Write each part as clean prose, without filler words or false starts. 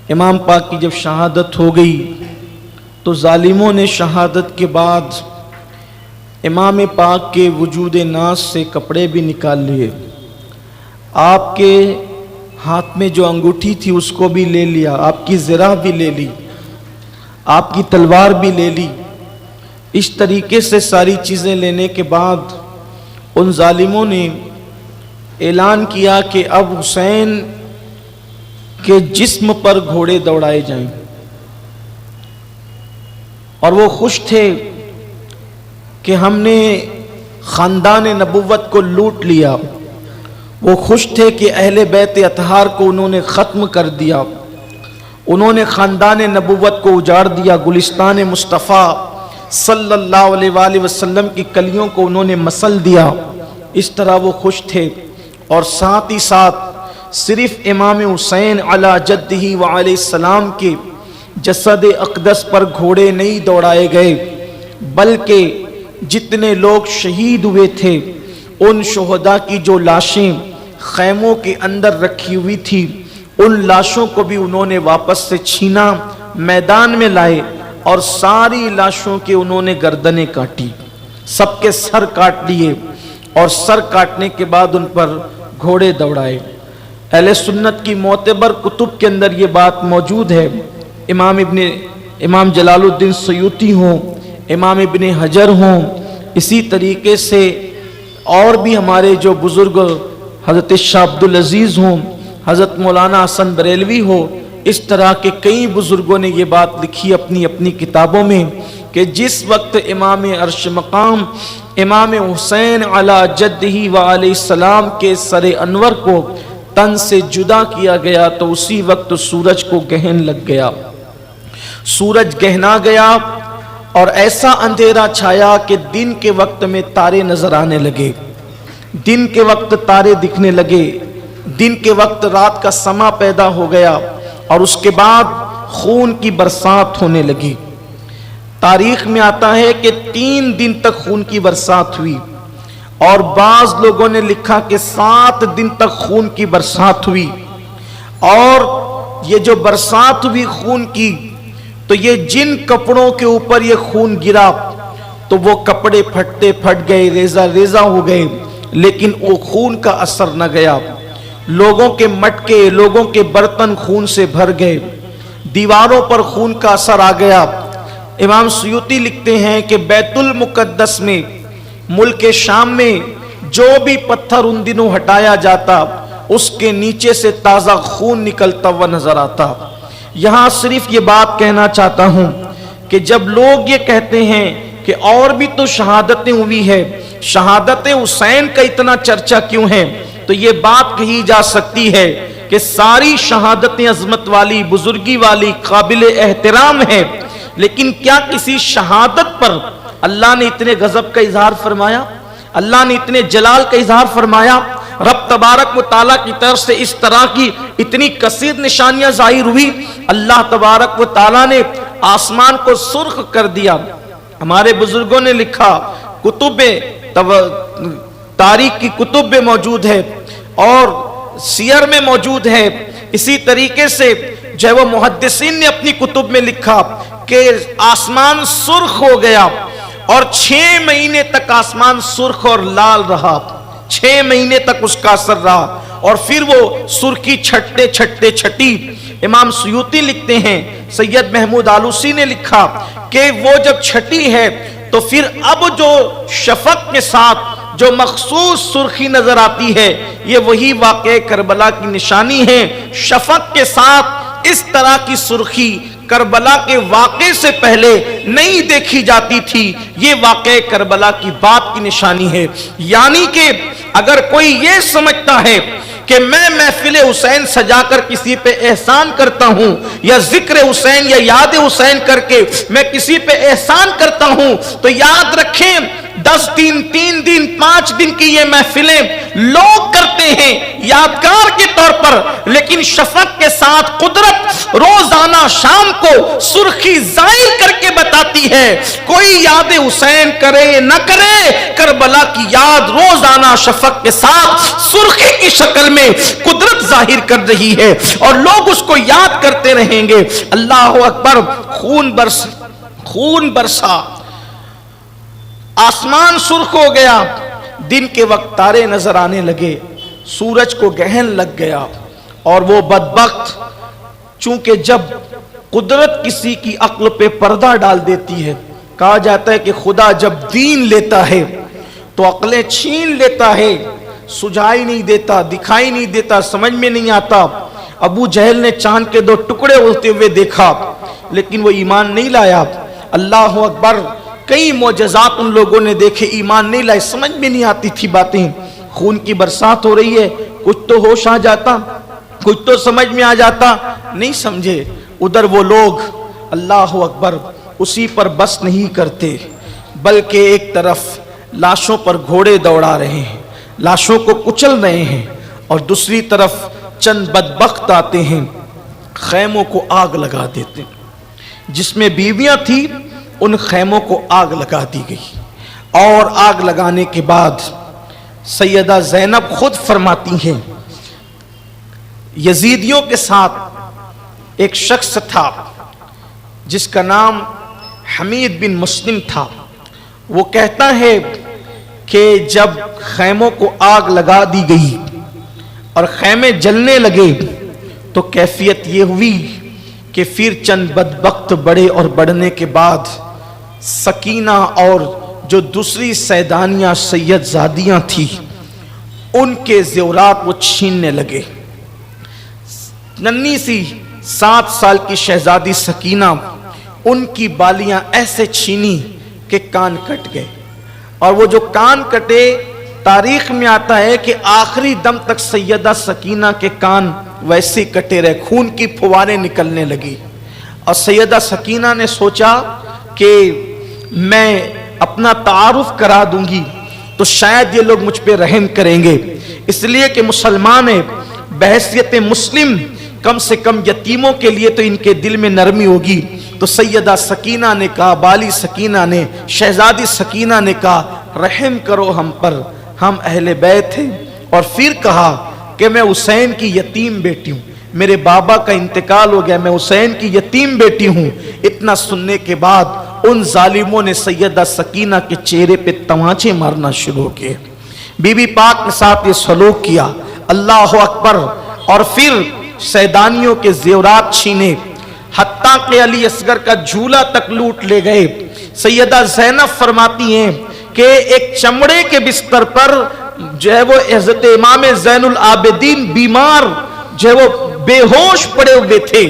امام پاک کی جب شہادت ہو گئی تو ظالموں نے شہادت کے بعد امام پاک کے وجود ناز سے کپڑے بھی نکال لیے، آپ کے ہاتھ میں جو انگوٹھی تھی اس کو بھی لے لیا، آپ کی زرہ بھی لے لی، آپ کی تلوار بھی لے لی۔ اس طریقے سے ساری چیزیں لینے کے بعد ان ظالموں نے اعلان کیا کہ اب حسین کے جسم پر گھوڑے دوڑائے جائیں، اور وہ خوش تھے کہ ہم نے خاندان نبوت کو لوٹ لیا، وہ خوش تھے کہ اہل بیت اطہار کو انہوں نے ختم کر دیا، انہوں نے خاندان نبوت کو اجاڑ دیا، گلستان مصطفیٰ صلی اللہ علیہ وآلہ وسلم کی کلیوں کو انہوں نے مسل دیا۔ اس طرح وہ خوش تھے، اور ساتھ ہی ساتھ صرف امام حسین علی جدہ وعلیہ السلام کے جسد اقدس پر گھوڑے نہیں دوڑائے گئے، بلکہ جتنے لوگ شہید ہوئے تھے ان شہداء کی جو لاشیں خیموں کے اندر رکھی ہوئی تھی ان لاشوں کو بھی انہوں نے واپس سے چھینا، میدان میں لائے، اور ساری لاشوں کے انہوں نے گردنیں کاٹی، سب کے سر کاٹ لیے، اور سر کاٹنے کے بعد ان پر گھوڑے دوڑائے۔ اہل سنت کی معتبر کتب کے اندر یہ بات موجود ہے، امام جلال الدین سیوطی ہوں، امام ابن حجر ہوں، اسی طریقے سے اور بھی ہمارے جو بزرگ حضرت شاہ عبدالعزیز ہوں، حضرت مولانا حسن بریلوی ہو، اس طرح کے کئی بزرگوں نے یہ بات لکھی اپنی اپنی کتابوں میں کہ جس وقت امام عرش مقام امام حسین علی جدہ وعلیہ السلام کے سر انور کو تن سے جدا کیا گیا تو اسی وقت سورج کو گہن لگ گیا، سورج گہنا گیا، اور ایسا اندھیرا چھایا کہ دن کے وقت میں تارے نظر آنے لگے، دن کے وقت تارے دکھنے لگے، دن کے وقت رات کا سما پیدا ہو گیا، اور اس کے بعد خون کی برسات ہونے لگی۔ تاریخ میں آتا ہے کہ 3 دن تک خون کی برسات ہوئی، اور بعض لوگوں نے لکھا کہ 7 دن تک خون کی برسات ہوئی، اور یہ جو برسات ہوئی خون کی تو یہ جن کپڑوں کے اوپر یہ خون گرا تو وہ کپڑے پھٹتے پھٹ گئے، ریزہ ریزہ ہو گئے، لیکن وہ خون کا اثر نہ گیا۔ لوگوں کے مٹکے، لوگوں کے برتن خون سے بھر گئے، دیواروں پر خون کا اثر آ گیا۔ امام سیوطی لکھتے ہیں کہ بیت المقدس میں، ملک شام میں جو بھی پتھر ان دنوں ہٹایا جاتا اس کے نیچے سے تازہ خون نکلتا ہوا نظر آتا۔ یہاں صرف یہ بات کہنا چاہتا ہوں کہ جب لوگ یہ کہتے ہیں کہ اور بھی تو شہادتیں ہوئی ہے، شہادت حسین کا اتنا چرچا کیوں ہے، تو یہ بات کہی جا سکتی ہے کہ ساری شہادتیں عظمت والی، بزرگی والی، قابل احترام ہے، لیکن کیا کسی شہادت پر اللہ نے اتنے غضب کا اظہار فرمایا، اللہ نے اتنے جلال کا اظہار فرمایا؟ رب تبارک و تعالیٰ کی طرف سے اس طرح کی اتنی کثیر نشانیاں ظاہر ہوئی، اللہ تبارک و تعالیٰ نے آسمان کو سرخ کر دیا۔ ہمارے بزرگوں نے لکھا، کتب تاریخ کی کتب میں موجود ہے اور سیر میں موجود ہے، اسی طریقے سے جو ہے وہ محدثین نے اپنی کتب میں لکھا کہ آسمان سرخ ہو گیا، اور 6 مہینے تک آسمان سرخ اور لال رہا، 6 مہینے تک اس کا اثر رہا، اور پھر وہ سرخی چھٹتے چھٹتے چھٹی۔ امام سیوطی لکھتے ہیں، سید محمود آلوسی نے لکھا کہ وہ جب چھٹی ہے تو پھر اب جو شفق کے ساتھ جو مخصوص سرخی نظر آتی ہے یہ وہی واقعہ کربلا کی نشانی ہے۔ شفق کے ساتھ اس طرح کی سرخی کربلا کے واقعے سے پہلے نہیں دیکھی جاتی تھی، یہ واقعہ کربلا کی بات کی نشانی ہے۔ یعنی کہ اگر کوئی یہ سمجھتا ہے کہ میں محفل حسین سجا کر کسی پہ احسان کرتا ہوں، یا ذکر حسین یا یاد حسین کر کے میں کسی پہ احسان کرتا ہوں، تو یاد رکھیں 10 दिन, 3 दिन, 5 दिन की ये महफिलें लोग करते हैं यादगार के तौर पर, लेकिन शफक के साथ कुदरत रोजाना शाम को सुर्खी जाहिर करके बताती है। कोई याद हुसैन करे न करे, करबला की याद रोजाना शफक के साथ सुर्खी की शक्ल में कुदरत जाहिर कर रही है और लोग उसको याद करते रहेंगे। अल्लाह अकबर। खून बरसा, आसमान सुर्ख हो गया, दिन के वक्त तारे नजर आने लगे, सूरज को गहन लग गया और वो बदबख्त, चूंकि जब कुदरत किसी की अक्ल पे पर्दा डाल देती है, कहा जाता है कि खुदा जब दीन लेता है तो अक्लें छीन लेता है, सुझाई नहीं देता, दिखाई नहीं देता, समझ में नहीं आता। अबू जहल ने चांद के 2 टुकड़े होते हुए देखा, लेकिन वो ईमान नहीं लाया। अल्लाह अकबर। कई मोजज़ात उन लोगों ने देखे, ईमान नहीं लाए, समझ में नहीं आती थी बातें। खून की बरसात हो रही है, कुछ तो होश आ जाता, कुछ तो समझ में आ जाता, नहीं समझे। उधर वो लोग अल्लाह अकबर उसी पर बस नहीं करते, बल्कि एक तरफ लाशों पर घोड़े दौड़ा रहे हैं, लाशों को कुचल रहे हैं, और दूसरी तरफ चंद बदबख्त आते हैं, खैमों को आग लगा देते हैं। जिसमें बीवियां थी उन खैमों को आग लगा दी गई। और आग लगाने के बाद सैयदा ज़ैनब खुद फरमाती हैं, यजीदियों के साथ एक शख्स था जिसका नाम हमीद बिन मुस्लिम था। वो कहता है कि जब खैमों को आग लगा दी गई और खैमे जलने लगे तो कैफियत ये हुई कि फिर चंद बदबख्त बढ़े और बढ़ने के बाद सकीना और जो दूसरी सैदानियां सैयदजादियां थी उनके ज़ेवरात वो छीनने लगे। नन्ही सी 7 साल की शहजादी सकीना, उनकी बालियां ऐसे छीनी कि कान कट गए, और वो जो कान कटे, तारीख में आता है कि आखिरी दम तक सैयदा सकीना के कान वैसे कटे रहे, खून की फुवारें निकलने लगी। और सैयदा सकीना ने सोचा कि मैं अपना तारुफ करा दूंगी तो शायद ये लोग मुझ पे रहम करेंगे, इसलिए कि मुसलमान है, बहैसियत मुस्लिम कम से कम यतीमों के लिए तो इनके दिल में नरमी होगी। तो सैयदा सकीना ने कहा, बाली सकीना ने, शहजादी सकीना ने कहा, रहम करो हम पर, हम अहले बैत हैं। और फिर कहा कि मैं हुसैन की यतीम बेटी हूँ, मेरे बाबा का इंतकाल हो गया, मैं हुसैन की यतीम बेटी हूँ। इतना सुनने के बाद उन जालिमों ने सैयदा सकीना के चेहरे पे तमाचे मारना शुरू किए, बीबी पाक के साथ ये सलूक किया। अल्लाह अकबर। और फिर सैदानियों के जेवरात छीने, हत्ता के अली असगर का झूला तक लूट ले गए। सैयदा ज़ैनब फरमाती हैं कि एक चमड़े के बिस्तर पर जो है वो हज़रत इमाम ज़ैनुल आबिदीन बीमार जो है वो बेहोश पड़े हुए थे,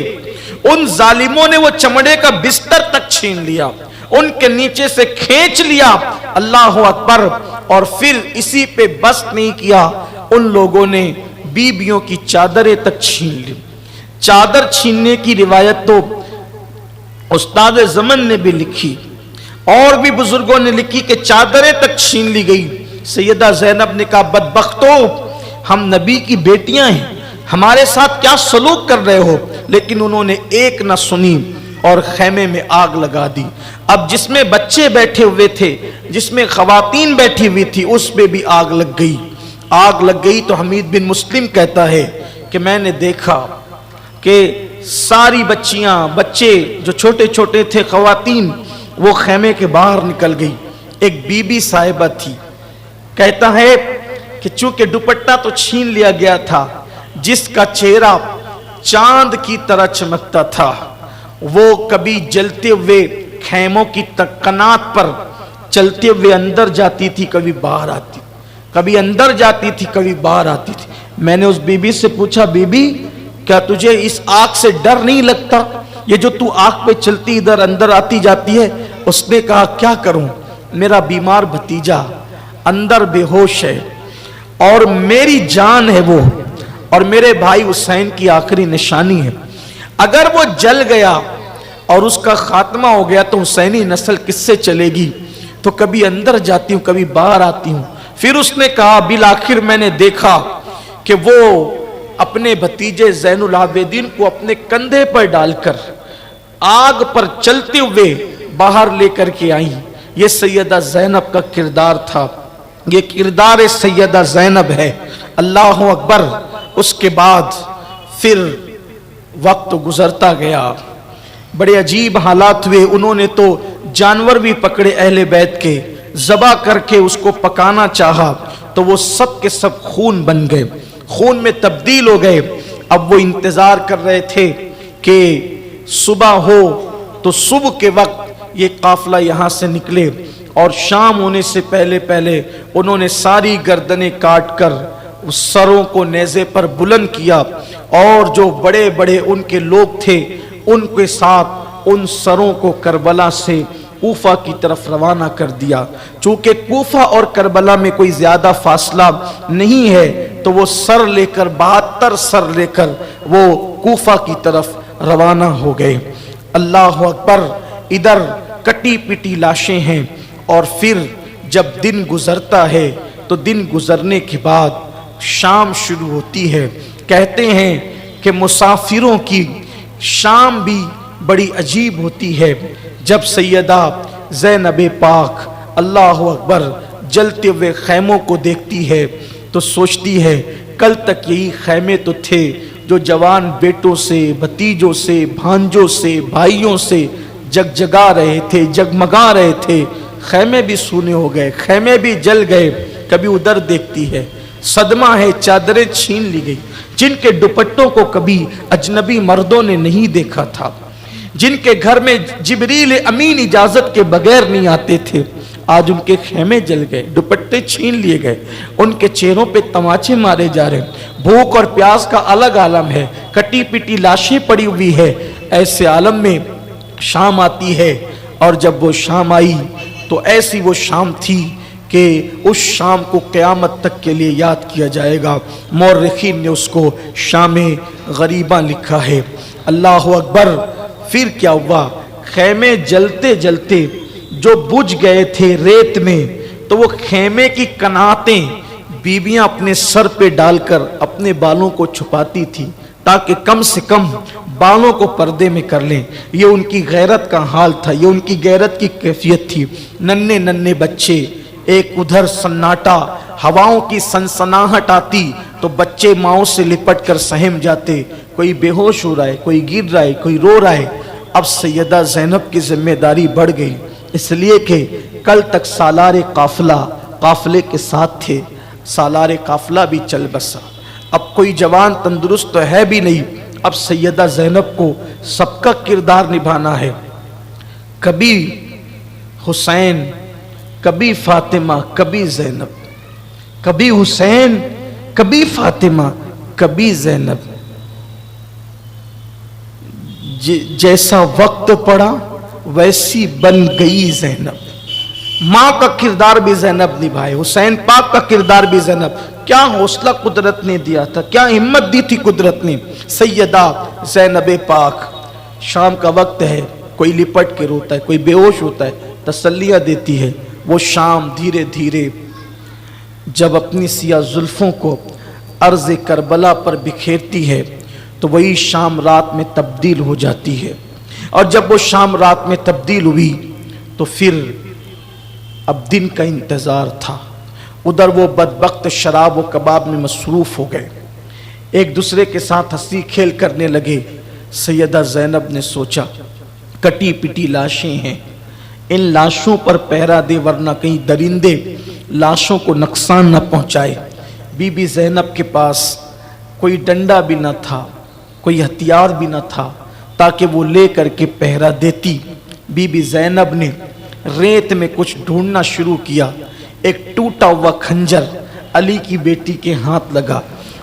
उन जालिमों ने वो चमड़े का बिस्तर तक छीन लिया, उनके नीचे से खींच लिया। अल्लाह अकबर। और फिर इसी पे बस नहीं किया, उन लोगों ने बीबियों की चादरें तक छीन ली। चादर छीनने की रिवायत तो उस्ताद ज़मन ने भी लिखी और भी बुजुर्गों ने लिखी कि चादरें तक छीन ली गई। सैयदा ज़ैनब ने कहा, बदबख्तों, हम नबी की बेटियां हैं, हमारे साथ क्या सलूक कर रहे हो? लेकिन उन्होंने एक न सुनी और खैमे में आग लगा दी। अब जिसमें बच्चे बैठे हुए थे, जिसमें खवातीन बैठी हुई थी, उस पे भी आग लग गई। आग लग गई तो हमीद बिन मुस्लिम कहता है कि मैंने देखा कि सारी बच्चियां, बच्चे जो छोटे छोटे थे, खवातीन, वो खेमे के बाहर निकल गई। एक बीबी साहिबा थी, कहता है कि चूंकि दुपट्टा तो छीन लिया गया था, जिसका चेहरा चांद की तरह चमकता था, वो कभी जलते हुए खेमों की कनात पर चलते हुए अंदर जाती थी, कभी बाहर आती, कभी अंदर जाती थी, कभी बाहर आती थी। मैंने उस बीबी से पूछा, बीबी क्या तुझे इस आग से डर नहीं लगता? ये जो तू आग पे चलती इधर अंदर आती जाती है। उसने कहा, क्या करूं, मेरा बीमार भतीजा अंदर बेहोश है और मेरी जान है वो, और मेरे भाई हुसैन की आखिरी निशानी है। अगर वो जल गया और उसका खात्मा हो गया तो हुसैनी नस्ल किससे चलेगी? تو کبھی اندر جاتی ہوں کبھی باہر آتی ہوں. پھر اس نے کہا بالآخر میں نے دیکھا کہ وہ اپنے بھتیجے زین العابدین کو اپنے کندھے پر ڈال کر آگ پر چلتے ہوئے باہر لے کر کے آئیں. یہ سیدہ زینب کا کردار تھا، یہ کردار سیدہ زینب ہے. اللہ اکبر. اس کے بعد پھر وقت گزرتا گیا، بڑے عجیب حالات ہوئے. انہوں نے تو جانور بھی پکڑے اہل بیت کے، ذبح کر کے اس کو پکانا چاہا تو وہ سب کے سب خون بن گئے، خون میں تبدیل ہو گئے. اب وہ انتظار کر رہے تھے کہ صبح ہو تو صبح کے وقت یہ قافلہ یہاں سے نکلے، اور شام ہونے سے پہلے پہلے انہوں نے ساری گردنیں کاٹ کر اس سروں کو نیزے پر بلند کیا، اور جو بڑے بڑے ان کے لوگ تھے ان کے ساتھ ان سروں کو کربلا سے کوفہ کی طرف روانہ کر دیا. چونکہ کوفہ اور کربلا میں کوئی زیادہ فاصلہ نہیں ہے تو وہ سر لے کر 72 سر لے کر وہ کوفہ کی طرف روانہ ہو گئے. اللہ اکبر. ادھر کٹی پٹی لاشیں ہیں، اور پھر جب دن گزرتا ہے تو دن گزرنے کے بعد شام شروع ہوتی ہے. کہتے ہیں کہ مسافروں کی شام بھی بڑی عجیب ہوتی ہے. جب سیدہ زینب پاک اللہ اکبر جلتے ہوئے خیموں کو دیکھتی ہے تو سوچتی ہے کل تک یہی خیمے تو تھے جو جوان بیٹوں سے، بھتیجوں سے، بھانجوں سے، بھائیوں سے جگجگا رہے تھے، جگمگا رہے تھے. خیمے بھی سونے ہو گئے، خیمے بھی جل گئے. کبھی ادھر دیکھتی ہے، صدمہ ہے، چادریں چھین لی گئی. جن کے دوپٹوں کو کبھی اجنبی مردوں نے نہیں دیکھا تھا، جن کے گھر میں جبریل امین اجازت کے بغیر نہیں آتے تھے، آج ان کے خیمے جل گئے، دوپٹے چھین لیے گئے، ان کے چہروں پہ تماچے مارے جا رہے ہیں. بھوک اور پیاس کا الگ عالم ہے، کٹی پٹی لاشیں پڑی ہوئی ہے. ایسے عالم میں شام آتی ہے، اور جب وہ شام آئی تو ایسی وہ شام تھی کہ اس شام کو قیامت تک کے لیے یاد کیا جائے گا. مورخین نے اس کو شام غریباں لکھا ہے. اللہ اکبر. پھر کیا ہوا؟ خیمے جلتے جلتے جو بجھ گئے تھے ریت میں، تو وہ خیمے کی کناتیں بیویاں اپنے سر پہ ڈال کر اپنے بالوں کو چھپاتی تھی تاکہ کم سے کم بالوں کو پردے میں کر لیں. یہ ان کی غیرت کا حال تھا، یہ ان کی غیرت کی کیفیت تھی. ننھے ننھے بچے، ایک ادھر سناٹا، ہواؤں کی سنسناہٹ آتی تو بچے ماؤں سے لپٹ کر سہم جاتے. کوئی بے ہوش ہو رہا ہے، کوئی گر رہا ہے، کوئی رو رہا ہے. اب سیدہ زینب کی ذمہ داری بڑھ گئی، اس لیے کہ کل تک سالار قافلہ قافلے کے ساتھ تھے، سالار قافلہ بھی چل بسا. اب کوئی جوان تندرست تو ہے بھی نہیں. اب سیدہ زینب کو سب کا کردار نبھانا ہے. کبھی حسین، کبھی فاطمہ، کبھی زینب، کبھی حسین، کبھی فاطمہ، کبھی زینب. جیسا وقت پڑا ویسی بن گئی زینب. ماں کا کردار بھی زینب نبھائے، حسین پاک کا کردار بھی زینب. کیا حوصلہ قدرت نے دیا تھا، کیا ہمت دی تھی قدرت نے. سیدہ زینب پاک، شام کا وقت ہے، کوئی لپٹ کے روتا ہے، کوئی بے ہوش ہوتا ہے، تسلیاں دیتی ہے. وہ شام دھیرے دھیرے جب اپنی سیاہ زلفوں کو عرض کربلا پر بکھیرتی ہے تو وہی شام رات میں تبدیل ہو جاتی ہے. اور جب وہ شام رات میں تبدیل ہوئی تو پھر اب دن کا انتظار تھا. ادھر وہ بدبخت شراب و کباب میں مصروف ہو گئے، ایک دوسرے کے ساتھ ہنسی کھیل کرنے لگے. سیدہ زینب نے سوچا کٹی پٹی لاشیں ہیں، ان لاشوں پر پہرا دے ورنہ کہیں درندے لاشوں کو نقصان نہ پہنچائے. بی بی زینب کے پاس کوئی ڈنڈا بھی نہ تھا، کوئی ہتھیار بھی نہ تھا تاکہ وہ لے کر کے پہرا دیتی. بی بی زینب نے ریت میں کچھ ڈھونڈنا شروع کیا. ایک ٹوٹا ہوا کھنجر علی کی بیٹی کے ہاتھ لگا.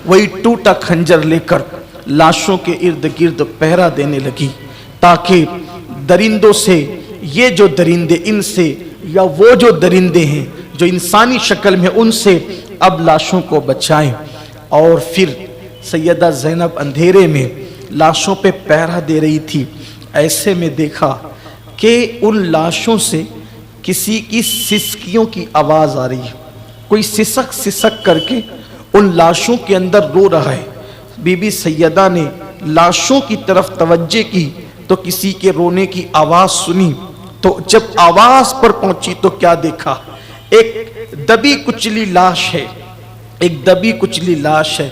وہی ٹوٹا کھنجر لے کر لاشوں کے ارد گرد پہرا دینے لگی تاکہ درندوں سے، یہ جو درندے ان سے، یا وہ جو درندے ہیں جو انسانی شکل میں، ان سے اب لاشوں کو بچائیں. اور پھر سیدہ زینب اندھیرے میں لاشوں پہ پہرا دے رہی تھی. ایسے میں دیکھا کہ ان لاشوں سے किसी की सिसकियों की आवाज आ रही है, कोई सिसक सिसक करके उन लाशों के अंदर रो रहा है। बीबी सैयदा ने लाशों की तरफ तवज्जो की तो किसी के रोने की आवाज सुनी। तो जब आवाज पर पहुंची तो क्या देखा, एक दबी कुचली लाश है, एक दबी कुचली लाश है।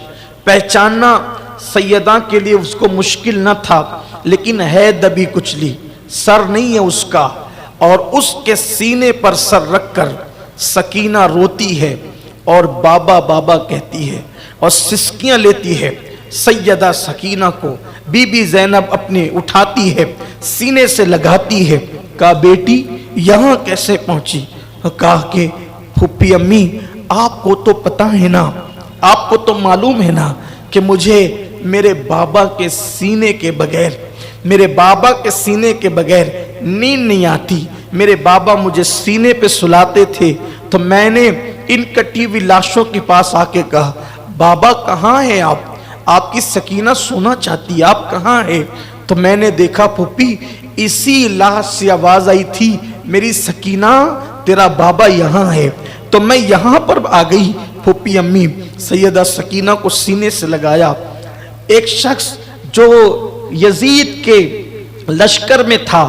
पहचानना सैयदा के लिए उसको मुश्किल न था, लेकिन है दबी कुचली, सर नहीं है उसका, और उसके सीने पर सर रखकर सकीना रोती है और बाबा बाबा कहती है और सिसकियां लेती है। सैयदा सकीना को बीबी ज़ैनब अपने उठाती है, सीने से लगाती है। कहा बेटी यहाँ कैसे पहुंची? कहा कि फूफी अम्मी आपको तो पता है ना, आपको तो मालूम है ना कि मुझे मेरे बाबा के सीने के बगैर, मेरे बाबा के सीने के बगैर नींद नहीं आती। मेरे बाबा मुझे सीने पे सुलाते थे तो मैंने इन कटी हुई लाशों के पास आके कहा बाबा कहाँ हैं आप, आपकी सकीना सोना चाहती है, आप कहाँ हैं? तो मैंने देखा फूफी इसी लाश से आवाज आई थी मेरी सकीना तेरा बाबा यहाँ है। तो मैं यहाँ पर आ गई। फूफी अम्मी सैयदा सकीना को सीने से लगाया। एक शख्स जो यजीद के लश्कर में था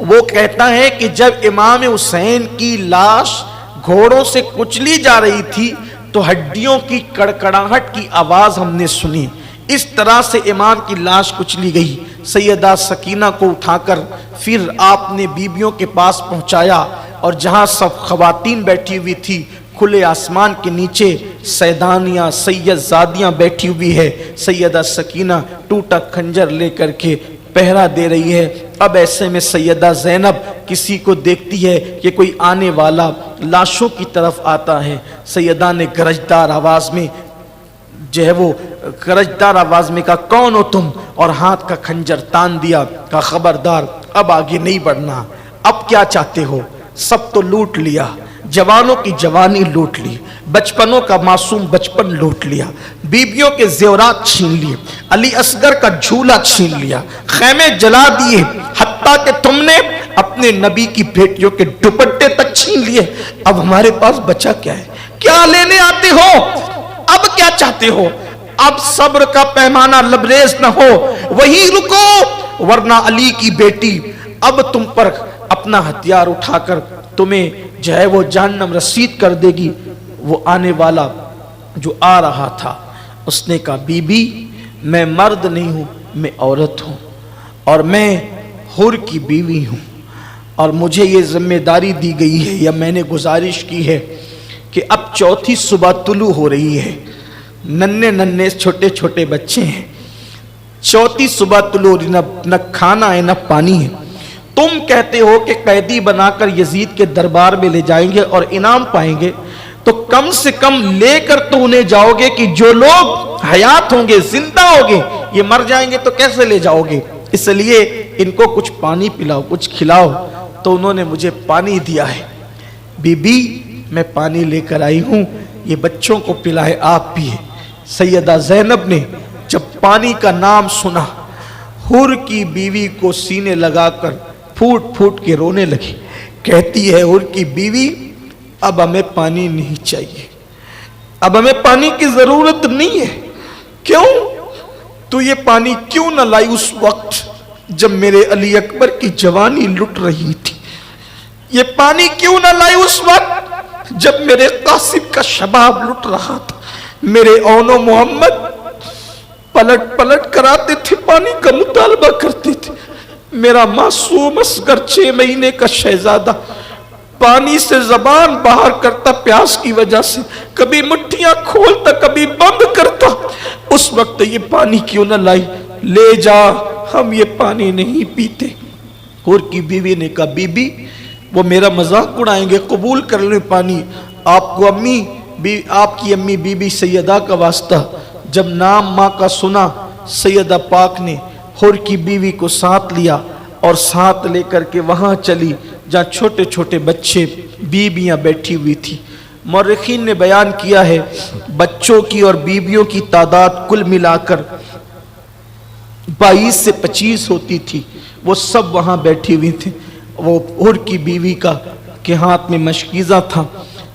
वो कहता है कि जब इमाम हुसैन की लाश घोड़ों से कुचली जा रही थी तो हड्डियों की कड़कड़ाहट की आवाज हमने सुनी। इस तरह से इमाम की लाश कुचली गई। सैयदा सकीना को उठाकर फिर आपने बीबियों के पास पहुंचाया और जहां सब खवातीन बैठी हुई थी, खुले आसमान के नीचे सैदानियां सैयदजादियां बैठी हुई है। सैयदा सकीना टूटा खंजर लेकर के पहरा दे रही है। अब ऐसे में सैयदा ज़ैनब किसी को देखती है कि कोई आने वाला लाशों की तरफ आता है। सैयदा ने गरजदार आवाज में जो है वो गरजदार आवाज में कहा कौन हो तुम, और हाथ का खंजर तान दिया। कहा खबरदार अब आगे नहीं बढ़ना, अब क्या चाहते हो? सब तो लूट लिया, जवानों की जवानी लूट ली, बचपनों का मासूम बचपन लूट लिया, बीबियों के जेवरात छीन लिए, अली असगर का झूला छीन लिया, खैमे जला दिए, हत्ता कि तुमने अपने नबी की बेटियों के दुपट्टे तक छीन लिए। अब हमारे पास बचा क्या है? क्या लेने आते हो? अब क्या चाहते हो? अब सब्र का पैमाना लबरेज न हो, वही रुको, वरना अली की बेटी अब तुम पर अपना हथियार उठाकर तुम्हें जो है वो जहन्नम रसीद कर देगी। वो आने वाला जो आ रहा था उसने कहा बीबी मैं मर्द नहीं हूं, मैं औरत हूं और मैं हुर की बीवी हूं और मुझे ये जिम्मेदारी दी गई है या मैंने गुजारिश की है कि अब चौथी सुबह तुलू हो रही है, नन्हे नन्हे छोटे छोटे बच्चे हैं, चौथी सुबह तुलू हो रही, न खाना है न पानी है। तुम कहते हो कि कैदी बनाकर यजीद के दरबार में ले जाएंगे और इनाम पाएंगे, तो कम से कम लेकर तो उन्हें जाओगे कि जो लोग हयात होंगे, जिंदा होंगे, ये मर जाएंगे तो कैसे ले जाओगे? इसलिए इनको कुछ पानी पिलाओ, कुछ खिलाओ। तो उन्होंने मुझे पानी दिया है। बीबी मैं पानी लेकर आई हूं, ये बच्चों को पिलाए, आप पिए। सैयदा ज़ैनब ने जब पानी का नाम सुना, हुर की बीवी को सीने लगाकर फूट फूट के रोने लगी। कहती है हुर की बीवी अब हमें पानी नहीं चाहिए, अब हमें पानी की जरूरत नहीं है। क्यों? तो ये पानी क्यों न लाई उस वक्त जब मेरे अली अकबर की जवानी लुट रही थी? ये पानी क्यों न लाई उस वक्त जब मेरे कासिम का शबाब लुट रहा था? मेरे औनो मोहम्मद पलट पलट कराते थे, पानी का मुतालबा करते थे। मेरा मासूम असगर 6 महीने का शहजादा पानी से जबान बाहर करता प्यास की वजह से, कभी मुट्ठियां खोलता कभी बंद करता। उस वक्त ये पानी क्यों न लाई? ले जा, हम ये पानी नहीं पीते। हुर की बीवी ने कहा बीबी वो मेरा मजाक उड़ाएंगे, कबूल कर ले पानी। आपको अम्मी आपकी अम्मी बीबी सैयदा का वास्ता, जब नाम माँ का सुना सैयदा पाक ने हुर की बीवी को साथ लिया और साथ लेकर के वहां चली जहां छोटे छोटे बच्चे बीबियां बैठी हुई थी। मौरखीन ने बयान किया है बच्चों की और बीबियों की तादाद कुल मिलाकर 22 से 25 होती थी। वो सब वहां बैठी हुई थी। वो हुर की बीवी का के हाथ में मशकीज़ा था।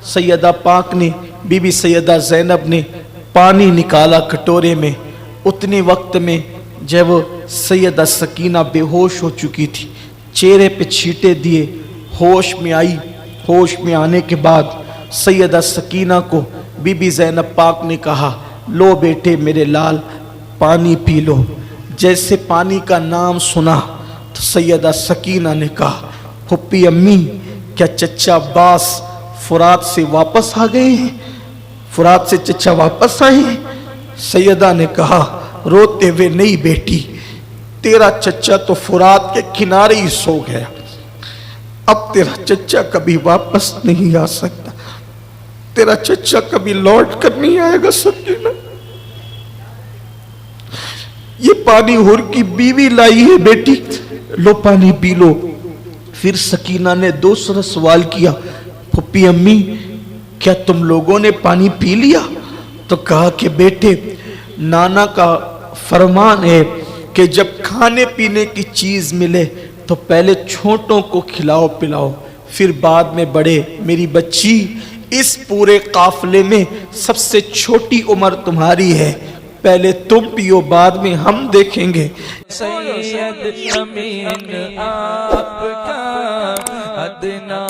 सैयदा पाक ने, बीबी सैयदा ज़ैनब ने पानी निकाला कटोरे में। उतने वक्त में जब सैयदा सकीना बेहोश हो चुकी थी, चेहरे पे छींटे दिए, होश में आई। होश में आने के बाद सैयदा सकीना को बीबी ज़ैनब पाक ने कहा, लो बेटे मेरे लाल, पानी पी लो। जैसे पानी का नाम सुना तो सैयदा सकीना ने कहा, फुप्पी अम्मी, क्या चचा अब्बास फुरात से वापस आ गए हैं? फुरात से चचा वापस आए हैं? सैयदा ने कहा रोते हुए, नहीं बेटी, तेरा चचा तो फुरात के किनारे ही सो गया, अब तेरा चचा कभी वापस नहीं आ सकता, तेरा चचा कभी लौट कर नहीं आएगा सकीना। ये पानी हुर की बीवी लाई है बेटी, लो पानी पी लो। फिर सकीना ने दूसरा सवाल किया, फुप्पी अम्मी, क्या तुम लोगों ने पानी पी लिया? तो कहा कि बेटे, नाना का फरमान है कि जब खाने पीने की चीज मिले तो पहले छोटों को खिलाओ पिलाओ, फिर बाद में बड़े। मेरी बच्ची, इस पूरे काफले में सबसे छोटी उम्र तुम्हारी है, पहले तुम पियो, बाद में हम देखेंगे। सैयद अमीन आपका अदना